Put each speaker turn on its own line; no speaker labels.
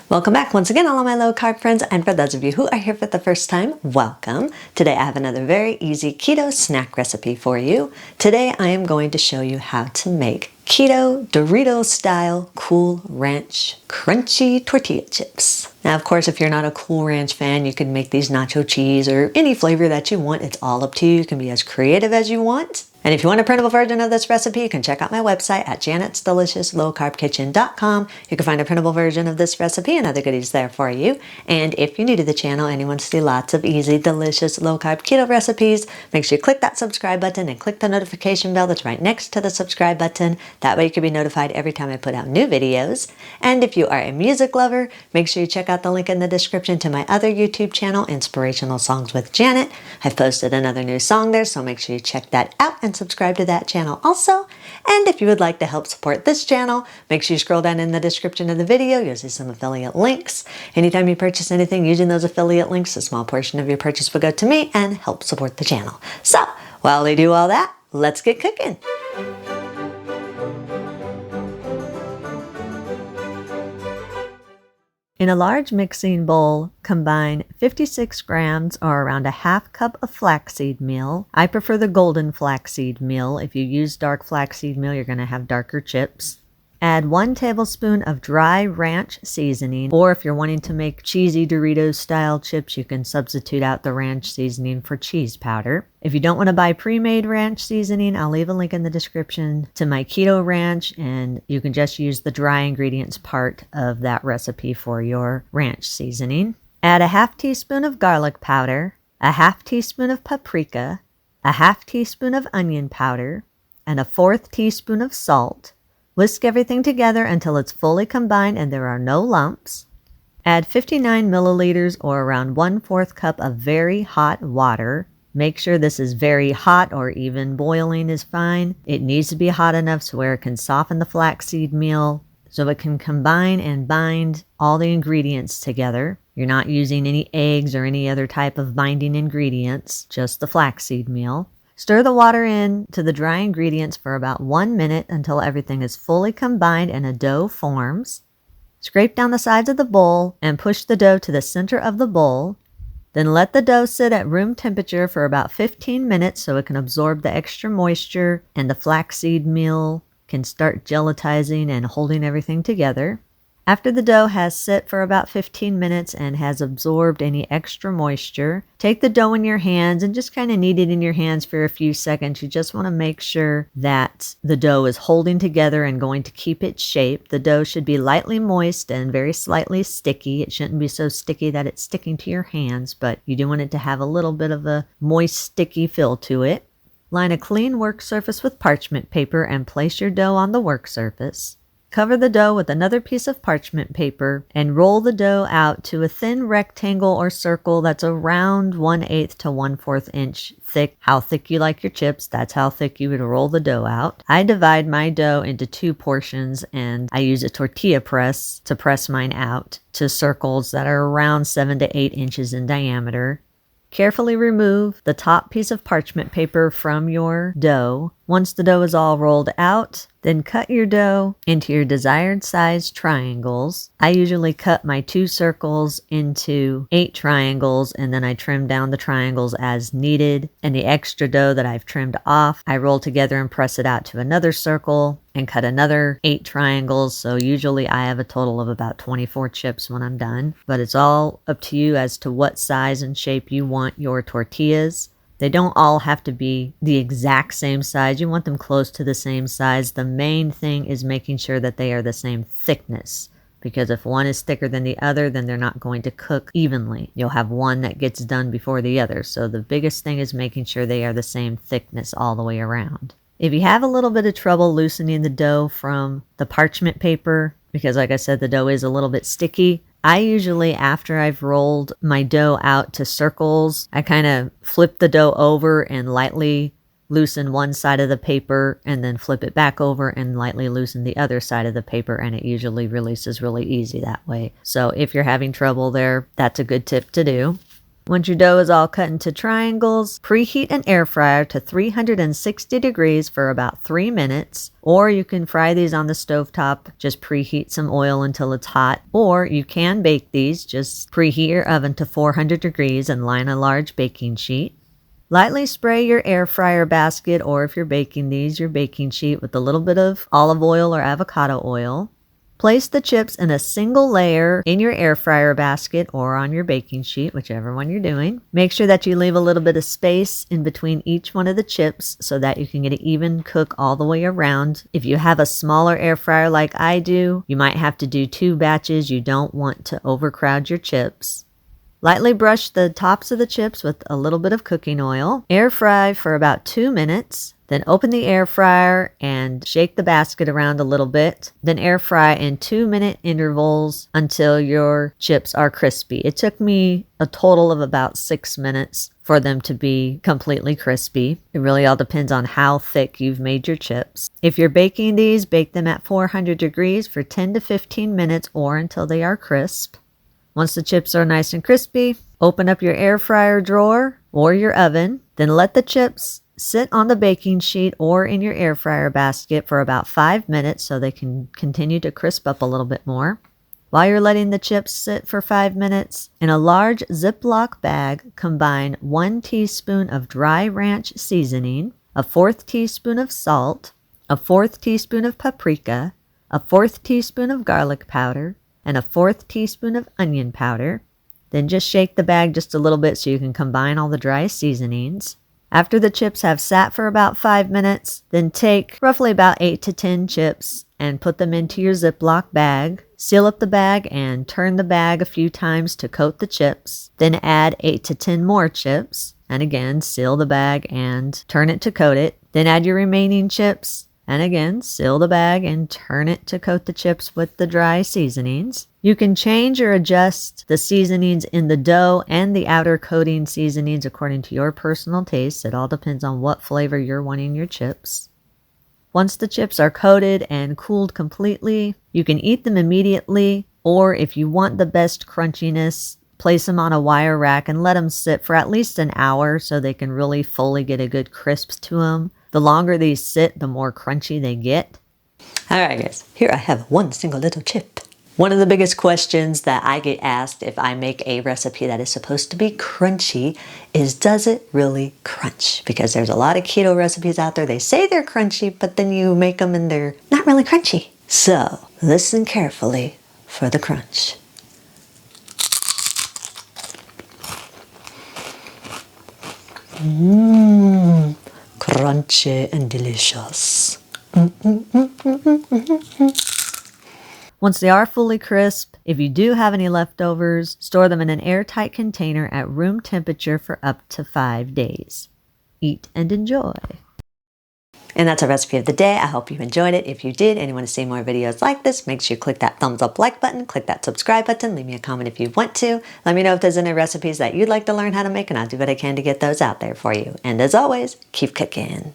Welcome back once again, all of my low carb friends, and for those of you who are here for the first time, welcome. Today I have another very easy keto snack recipe for you. Today I am going to show you how to make keto Doritos style Cool Ranch crunchy tortilla chips. Now, of course, if you're not a Cool Ranch fan, you can make these nacho cheese or any flavor that you want. It's all up to you. You can be as creative as you want. And if you want a printable version of this recipe, you can check out my website at janet'sdeliciouslowcarbkitchen.com. You can find a printable version of this recipe and other goodies there for you. And if you're new to the channel and you want to see lots of easy, delicious, low-carb keto recipes, make sure you click that subscribe button and click the notification bell that's right next to the subscribe button. That way you can be notified every time I put out new videos. And if you are a music lover, make sure you check out the link in the description to my other YouTube channel, Inspirational Songs with Janet. I've posted another new song there, so make sure you check that out and subscribe to that channel also. And if you would like to help support this channel, make sure you scroll down in the description of the video. You'll see some affiliate links. Anytime you purchase anything using those affiliate links, a small portion of your purchase will go to me and help support the channel. So while they do all that, let's get cooking. In a large mixing bowl, combine 56 grams or around a half cup of flaxseed meal. I prefer the golden flaxseed meal. If you use dark flaxseed meal, you're going to have darker chips. Add 1 tablespoon of dry ranch seasoning, or if you're wanting to make cheesy Doritos style chips, you can substitute out the ranch seasoning for cheese powder. If you don't want to buy pre-made ranch seasoning, I'll leave a link in the description to my keto ranch, and you can just use the dry ingredients part of that recipe for your ranch seasoning. Add a half teaspoon of garlic powder, a half teaspoon of paprika, a half teaspoon of onion powder, and a 1/4 teaspoon of salt. Whisk everything together until it's fully combined and there are no lumps. Add 59 milliliters or around 1/4 cup of very hot water. Make sure this is very hot, or even boiling is fine. It needs to be hot enough so where it can soften the flaxseed meal so it can combine and bind all the ingredients together. You're not using any eggs or any other type of binding ingredients, just the flaxseed meal. Stir the water in to the dry ingredients for about 1 minute until everything is fully combined and a dough forms. Scrape down the sides of the bowl and push the dough to the center of the bowl. Then let the dough sit at room temperature for about 15 minutes so it can absorb the extra moisture and the flaxseed meal can start gelatizing and holding everything together. After the dough has sit for about 15 minutes and has absorbed any extra moisture, take the dough in your hands and just kind of knead it in your hands for a few seconds. You just want to make sure that the dough is holding together and going to keep its shape. The dough should be lightly moist and very slightly sticky. It shouldn't be so sticky that it's sticking to your hands, but you do want it to have a little bit of a moist, sticky feel to it. Line a clean work surface with parchment paper and place your dough on the work surface. Cover the dough with another piece of parchment paper and roll the dough out to a thin rectangle or circle that's around 1/8 to 1/4 inch thick. How thick you like your chips, that's how thick you would roll the dough out. I divide my dough into 2 portions and I use a tortilla press to press mine out to circles that are around 7 to 8 inches in diameter. Carefully remove the top piece of parchment paper from your dough. Once the dough is all rolled out, then cut your dough into your desired size triangles. I usually cut my 2 circles into 8 triangles, and then I trim down the triangles as needed. And the extra dough that I've trimmed off, I roll together and press it out to another circle and cut another 8 triangles. So usually I have a total of about 24 chips when I'm done. But it's all up to you as to what size and shape you want your tortillas. They don't all have to be the exact same size. You want them close to the same size. The main thing is making sure that they are the same thickness, because if one is thicker than the other, then they're not going to cook evenly. You'll have one that gets done before the other. So the biggest thing is making sure they are the same thickness all the way around. If you have a little bit of trouble loosening the dough from the parchment paper, because like I said, the dough is a little bit sticky, I usually, after I've rolled my dough out to circles, I kind of flip the dough over and lightly loosen one side of the paper and then flip it back over and lightly loosen the other side of the paper, and it usually releases really easy that way. So if you're having trouble there, that's a good tip to do. Once your dough is all cut into triangles, preheat an air fryer to 360 degrees for about 3 minutes, or you can fry these on the stovetop. Just preheat some oil until it's hot, or you can bake these. Just preheat your oven to 400 degrees and line a large baking sheet. Lightly spray your air fryer basket, or if you're baking these, your baking sheet with a little bit of olive oil or avocado oil. Place the chips in a single layer in your air fryer basket or on your baking sheet, whichever one you're doing. Make sure that you leave a little bit of space in between each one of the chips so that you can get an even cook all the way around. If you have a smaller air fryer like I do, you might have to do 2 batches. You don't want to overcrowd your chips. Lightly brush the tops of the chips with a little bit of cooking oil. Air fry for about 2 minutes. Then open the air fryer and shake the basket around a little bit. Then air fry in 2-minute intervals until your chips are crispy. It took me a total of about 6 minutes for them to be completely crispy. It really all depends on how thick you've made your chips. If you're baking these, bake them at 400 degrees for 10 to 15 minutes or until they are crisp. Once the chips are nice and crispy, open up your air fryer drawer or your oven. Then let the chips sit on the baking sheet or in your air fryer basket for about 5 minutes so they can continue to crisp up a little bit more. While you're letting the chips sit for 5 minutes, in a large Ziploc bag, combine 1 teaspoon of dry ranch seasoning, a 1/4 teaspoon of salt, a 1/4 teaspoon of paprika, a 1/4 teaspoon of garlic powder, and a 1/4 teaspoon of onion powder. Then just shake the bag just a little bit so you can combine all the dry seasonings. After the chips have sat for about 5 minutes, then take roughly about 8 to 10 chips and put them into your Ziploc bag. Seal up the bag and turn the bag a few times to coat the chips. Then add 8 to 10 more chips. And again, seal the bag and turn it to coat it. Then add your remaining chips. And again, seal the bag and turn it to coat the chips with the dry seasonings. You can change or adjust the seasonings in the dough and the outer coating seasonings according to your personal taste. It all depends on what flavor you're wanting your chips. Once the chips are coated and cooled completely, you can eat them immediately, or if you want the best crunchiness, place them on a wire rack and let them sit for at least an hour so they can really fully get a good crisp to them. The longer these sit, the more crunchy they get. Alright guys, here I have one single little chip. One of the biggest questions that I get asked if I make a recipe that is supposed to be crunchy is, does it really crunch? Because there's a lot of keto recipes out there, they say they're crunchy, but then you make them and they're not really crunchy. So, listen carefully for the crunch. Mmm. Crunchy and delicious. Once they are fully crisp, if you do have any leftovers, store them in an airtight container at room temperature for up to 5 days. Eat and enjoy. And that's our recipe of the day. I hope you enjoyed it. If you did and you want to see more videos like this, make sure you click that thumbs up like button, click that subscribe button, leave me a comment if you want to. Let me know if there's any recipes that you'd like to learn how to make, and I'll do what I can to get those out there for you. And as always, keep cooking.